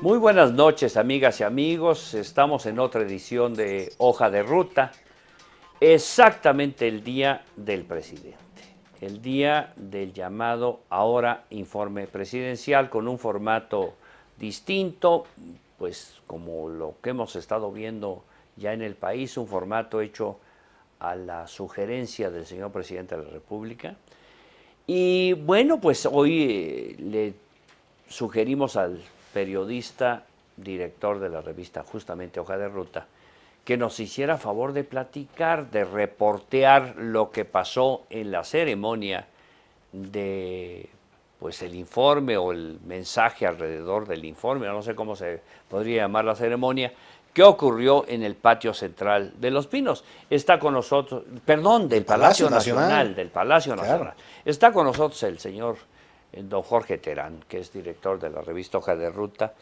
Muy buenas noches, amigas y amigos. Estamos en otra edición de Hoja de Ruta, exactamente el día del presidente, el día del llamado ahora informe presidencial con un formato distinto, pues como lo que hemos estado viendo ya en el país, un formato hecho a la sugerencia del señor presidente de la República. Y bueno, pues hoy le sugerimos al periodista, director de la revista justamente Hoja de Ruta, que nos hiciera favor de platicar, de reportear lo que pasó en la ceremonia de pues el informe o el mensaje alrededor del informe, no sé cómo se podría llamar la ceremonia, que ocurrió en el patio central de Los Pinos. Está con nosotros, perdón, Del del Palacio Palacio Nacional, Nacional, del Palacio claro. Nacional. Está con nosotros el señor don Jorge Terán, que es director de la revista Hoja de Ruta.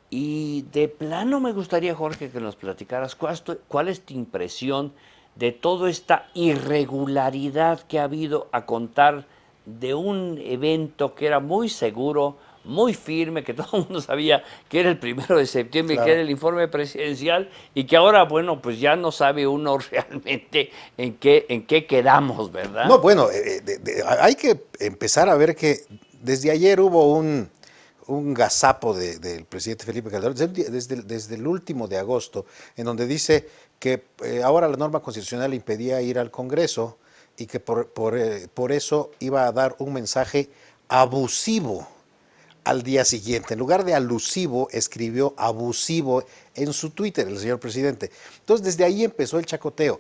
Y de plano me gustaría, Jorge, que nos platicaras cuál es tu impresión de toda esta irregularidad que ha habido a contar de un evento que era muy seguro, muy firme, que todo el mundo sabía que era el 1 de septiembre y que era Claro. el informe presidencial y que ahora, bueno, pues ya no sabe uno realmente en qué quedamos, ¿verdad? No, bueno, hay que empezar a ver que desde ayer hubo un gazapo del presidente Felipe Calderón, desde el último de agosto, en donde dice que ahora la norma constitucional impedía ir al Congreso y que por eso iba a dar un mensaje abusivo al día siguiente. En lugar de alusivo, escribió abusivo en su Twitter el señor presidente. Entonces, desde ahí empezó el chacoteo.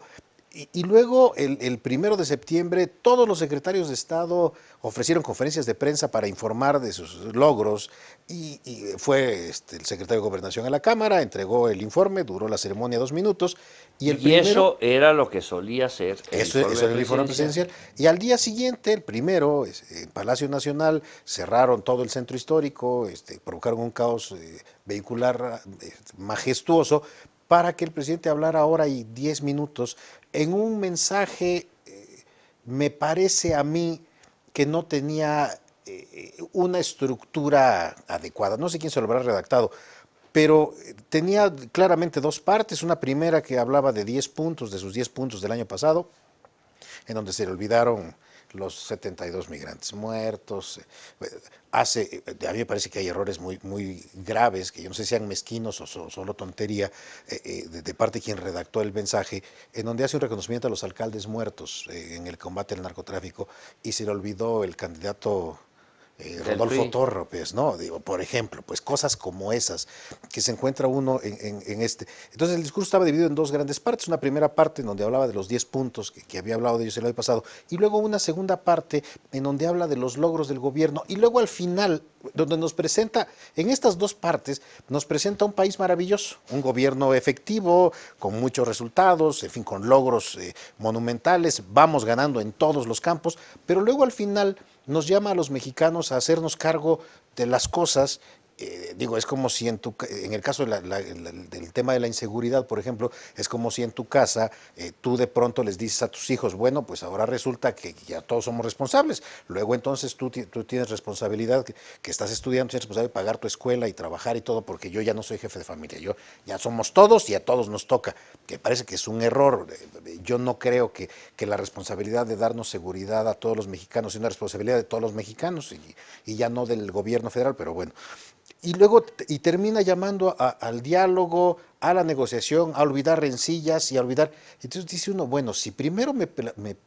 Y luego, el 1 de septiembre, todos los secretarios de Estado ofrecieron conferencias de prensa para informar de sus logros. Y fue el secretario de Gobernación a la Cámara, entregó el informe, duró la ceremonia 2 minutos. Y el Y primero, eso era lo que solía ser el eso informe era el informe presidencial. presidencial. Y al día siguiente, el primero, en Palacio Nacional, cerraron todo el centro histórico, provocaron un caos vehicular majestuoso para que el presidente hablara hora y 10 minutos en un mensaje, me parece a mí que no tenía una estructura adecuada. No sé quién se lo habrá redactado, pero tenía claramente dos partes. Una primera que hablaba de 10 puntos, de sus 10 puntos del año pasado, en donde se le olvidaron los 72 migrantes muertos. A mí me parece que hay errores muy graves, que yo no sé si sean mezquinos o solo tontería, de parte de quien redactó el mensaje, en donde hace un reconocimiento a los alcaldes muertos en el combate al narcotráfico y se le olvidó el candidato Del Rodolfo PRI. Torro, pues, ¿no? Digo, por ejemplo, pues cosas como esas que se encuentra uno en este. Entonces el discurso estaba dividido en dos grandes partes. Una primera parte en donde hablaba de los 10 puntos que había hablado de ellos el año pasado, y luego una segunda parte en donde habla de los logros del gobierno, y luego al final, donde nos presenta, en estas dos partes, nos presenta un país maravilloso, un gobierno efectivo, con muchos resultados, en fin, con logros monumentales, vamos ganando en todos los campos, pero luego al final nos llama a los mexicanos a hacernos cargo de las cosas. Digo, es como si en el caso del tema de la inseguridad, por ejemplo, es como si en tu casa tú de pronto les dices a tus hijos, bueno, pues ahora resulta que ya todos somos responsables. Luego entonces tú tienes responsabilidad, que estás estudiando, tienes responsabilidad de pagar tu escuela y trabajar y todo, porque yo ya no soy jefe de familia. Yo ya somos todos y a todos nos toca, que parece que es un error. Yo no creo que la responsabilidad de darnos seguridad a todos los mexicanos es una responsabilidad de todos los mexicanos y ya no del gobierno federal, pero bueno. Y luego termina llamando al diálogo, a la negociación, a olvidar rencillas y a olvidar. Entonces dice uno, bueno, si primero me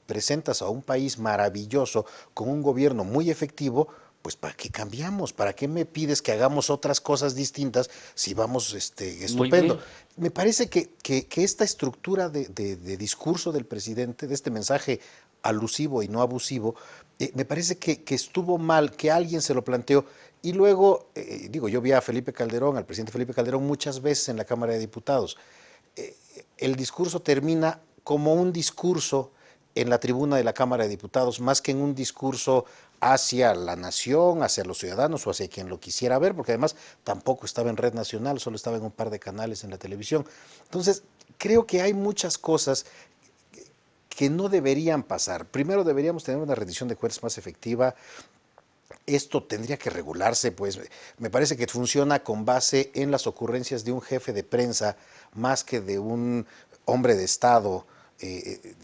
presentas a un país maravilloso con un gobierno muy efectivo, pues ¿para qué cambiamos? ¿Para qué me pides que hagamos otras cosas distintas si vamos Muy estupendo? bien. Me parece que esta estructura de discurso del presidente, de este mensaje alusivo y no abusivo, me parece que estuvo mal, que alguien se lo planteó. Y luego, digo, yo vi a Felipe Calderón, al presidente Felipe Calderón, muchas veces en la Cámara de Diputados. El discurso termina como un discurso en la tribuna de la Cámara de Diputados, más que en un discurso hacia la nación, hacia los ciudadanos o hacia quien lo quisiera ver, porque además tampoco estaba en red nacional, solo estaba en un par de canales en la televisión. Entonces, creo que hay muchas cosas que no deberían pasar. Primero deberíamos tener una rendición de cuentas más efectiva, esto tendría que regularse, pues me parece que funciona con base en las ocurrencias de un jefe de prensa más que de un hombre de Estado.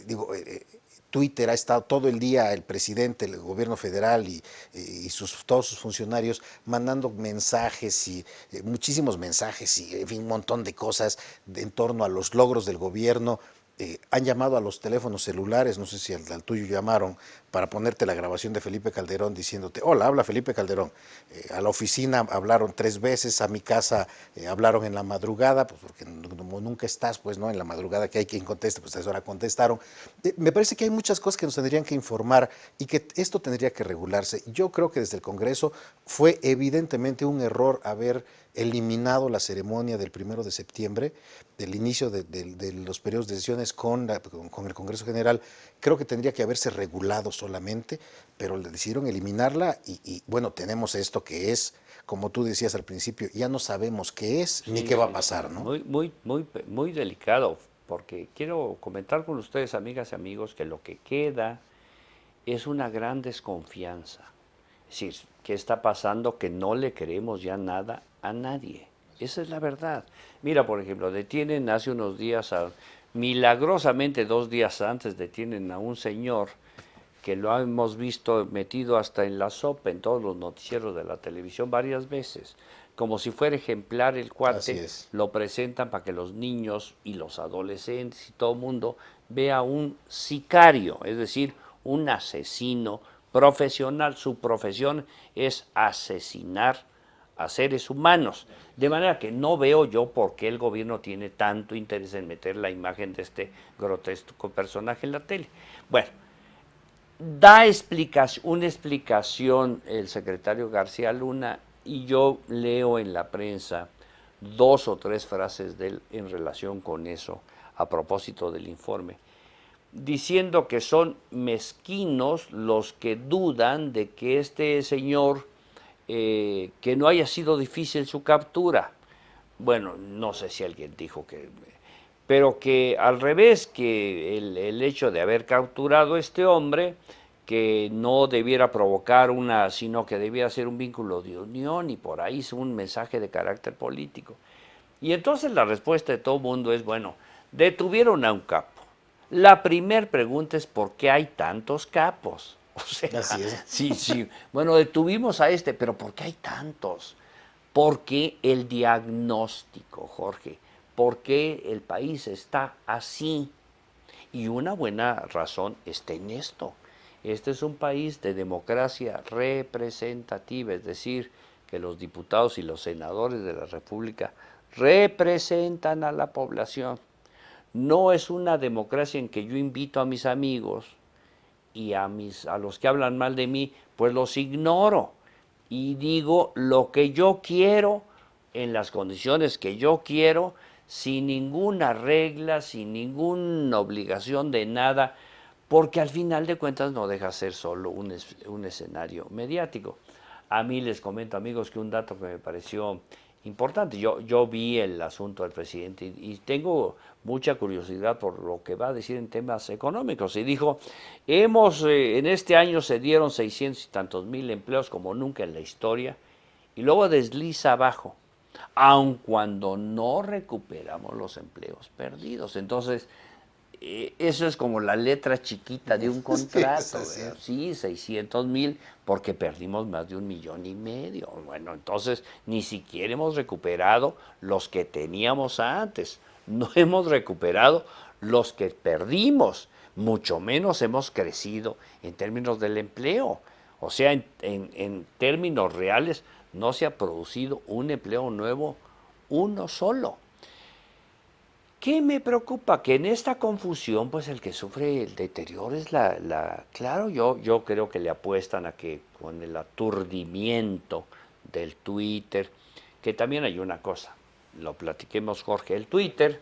Digo, Twitter ha estado todo el día el presidente, el gobierno federal y todos sus funcionarios mandando mensajes y muchísimos mensajes y en fin, un montón de cosas en torno a los logros del gobierno. Han llamado a los teléfonos celulares, no sé si al tuyo llamaron, para ponerte la grabación de Felipe Calderón diciéndote, hola, habla Felipe Calderón. A la oficina hablaron 3 veces, a mi casa hablaron en la madrugada, pues porque como nunca estás, pues no, en la madrugada que hay quien conteste, pues a esa hora contestaron. Me parece que hay muchas cosas que nos tendrían que informar y que esto tendría que regularse. Yo creo que desde el Congreso fue evidentemente un error haber eliminado la ceremonia del 1 de septiembre, del inicio de los periodos de sesiones con el Congreso General. Creo que tendría que haberse regulado solamente, pero decidieron eliminarla y bueno, tenemos esto que es, como tú decías al principio, ya no sabemos qué es ni Sí, qué va a sí, sí, pasar, ¿no? muy delicado, porque quiero comentar con ustedes, amigas y amigos, que lo que queda es una gran desconfianza. Es decir, ¿qué está pasando? Que no le creemos ya nada a nadie. Esa es la verdad. Mira, por ejemplo, detienen hace unos días, milagrosamente 2 días antes, detienen a un señor que lo hemos visto metido hasta en la sopa, en todos los noticieros de la televisión varias veces. Como si fuera ejemplar el Así cuate, es. lo presentan para que los niños y los adolescentes y todo el mundo vea un sicario, es decir, un asesino profesional. Su profesión es asesinar a seres humanos. De manera que no veo yo por qué el gobierno tiene tanto interés en meter la imagen de este grotesco personaje en la tele. Bueno, da una explicación el secretario García Luna y yo leo en la prensa 2 o 3 frases de él en relación con eso a propósito del informe, diciendo que son mezquinos los que dudan de que este señor, que no haya sido difícil su captura. Bueno, no sé si alguien dijo que, pero que al revés, que el hecho de haber capturado a este hombre, que no debiera provocar una, sino que debiera ser un vínculo de unión y por ahí es un mensaje de carácter político. Y entonces la respuesta de todo el mundo es, bueno, detuvieron a un capo. La primer pregunta es, ¿por qué hay tantos capos? O sea, Así es. sí, sí, bueno, detuvimos a este, pero ¿por qué hay tantos? Porque el diagnóstico, Jorge, por qué el país está así. Y una buena razón está en esto. Este es un país de democracia representativa, es decir, que los diputados y los senadores de la República representan a la población. No es una democracia en que yo invito a mis amigos y a los que hablan mal de mí, pues los ignoro y digo lo que yo quiero en las condiciones que yo quiero, sin ninguna regla, sin ninguna obligación de nada, porque al final de cuentas no deja ser solo un escenario mediático. A mí les comento, amigos, que un dato que me pareció importante, yo vi el asunto del presidente y tengo mucha curiosidad por lo que va a decir en temas económicos. Y dijo, en este año se dieron 600 y tantos mil empleos como nunca en la historia, y luego desliza abajo, aun cuando no recuperamos los empleos perdidos. Entonces, eso es como la letra chiquita de un contrato, Sí, ¿verdad? Sí, 600,000 porque perdimos más de 1,5 millones. Bueno, entonces ni siquiera hemos recuperado los que teníamos antes, no hemos recuperado los que perdimos, mucho menos hemos crecido en términos del empleo. O sea, en términos reales no se ha producido un empleo nuevo, uno solo. ¿Qué me preocupa? Que en esta confusión, pues el que sufre el deterioro es claro, yo creo que le apuestan a que con el aturdimiento del Twitter, que también hay una cosa, lo platiquemos, Jorge, el Twitter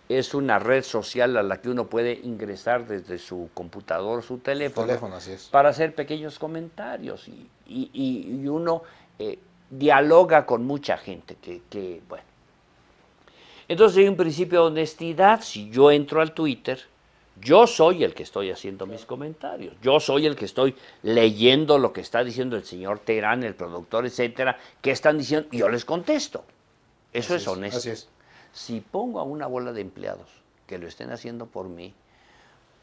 es una red social a la que uno puede ingresar desde su computador, su su teléfono, teléfono, así es. para hacer pequeños comentarios y uno dialoga con mucha gente bueno. Entonces hay un principio de honestidad. Si yo entro al Twitter, Yo soy el que estoy haciendo mis comentarios. Yo soy el que estoy leyendo lo que está diciendo el señor Terán, el productor, etcétera, qué están diciendo, y yo les contesto. Eso es honesto. Así es. Si pongo a una bola de empleados que lo estén haciendo por mí,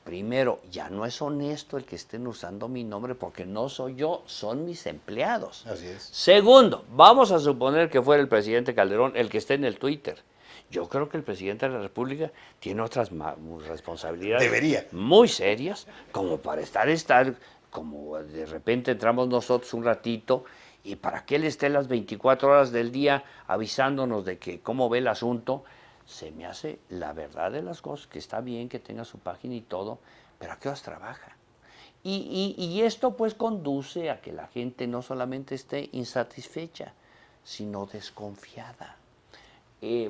primero, ya no es honesto el que estén usando mi nombre porque no soy yo, son mis empleados. Así es. Segundo, vamos a suponer que fuera el presidente Calderón el que esté en el Twitter. Yo creo que el presidente de la República tiene otras responsabilidades Debería. muy serias como para estar, como de repente entramos nosotros un ratito y para que él esté las 24 horas del día avisándonos de que cómo ve el asunto. Se me hace la verdad de las cosas, que está bien que tenga su página y todo, pero ¿a qué horas trabaja? Y esto pues conduce a que la gente no solamente esté insatisfecha, sino desconfiada.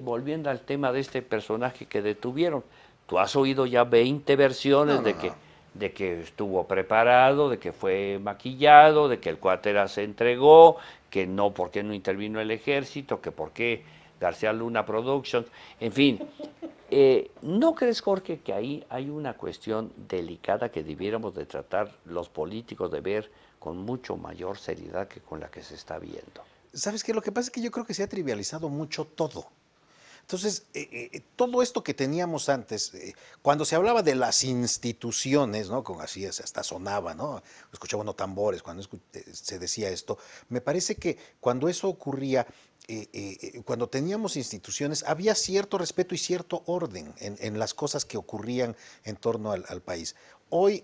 Volviendo al tema de este personaje que detuvieron, tú has oído ya 20 versiones de que estuvo preparado, de que fue maquillado, de que el cuate se entregó, que no, por qué no intervino el ejército, que por qué García Luna Productions, en fin. ¿No crees, Jorge, que ahí hay una cuestión delicada que debiéramos de tratar los políticos de ver con mucho mayor seriedad que con la que se está viendo? ¿Sabes qué? Lo que pasa es que yo creo que se ha trivializado mucho todo. Entonces, todo esto que teníamos antes, cuando se hablaba de las instituciones, ¿no? Como así hasta sonaba, ¿no? Escuchaba uno tambores cuando se decía esto. Me parece que cuando eso ocurría, cuando teníamos instituciones, había cierto respeto y cierto orden en las cosas que ocurrían en torno al país. Hoy,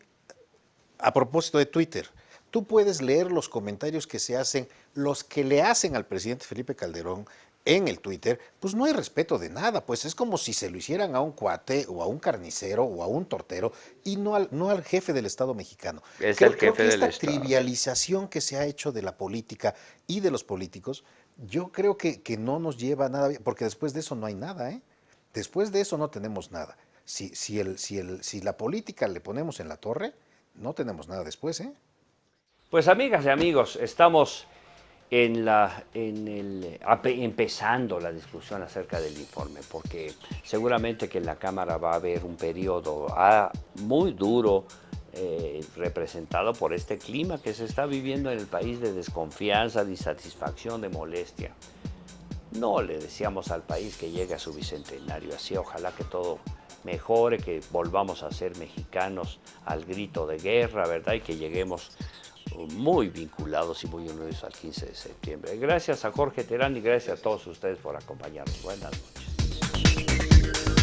a propósito de Twitter, tú puedes leer los comentarios que se hacen, los que le hacen al presidente Felipe Calderón en el Twitter, pues no hay respeto de nada, pues es como si se lo hicieran a un cuate o a un carnicero o a un tortero y no al jefe del Estado mexicano. Es Creo, el creo jefe que del esta Estado. trivialización que se ha hecho de la política y de los políticos, yo creo que no nos lleva a nada bien, porque después de eso no hay nada, ¿eh? Después de eso no tenemos nada. Si la política le ponemos en la torre, no tenemos nada después, ¿eh? Pues amigas y amigos, estamos empezando la discusión acerca del informe, porque seguramente que en la Cámara va a haber un periodo muy duro, representado por este clima que se está viviendo en el país de desconfianza, de insatisfacción, de molestia. No le deseamos al país que llegue a su bicentenario así, ojalá que todo mejore, que volvamos a ser mexicanos al grito de guerra, ¿verdad? Y que lleguemos muy vinculados y muy unidos al 15 de septiembre. Gracias a Jorge Terán y gracias a todos ustedes por acompañarnos. Buenas noches.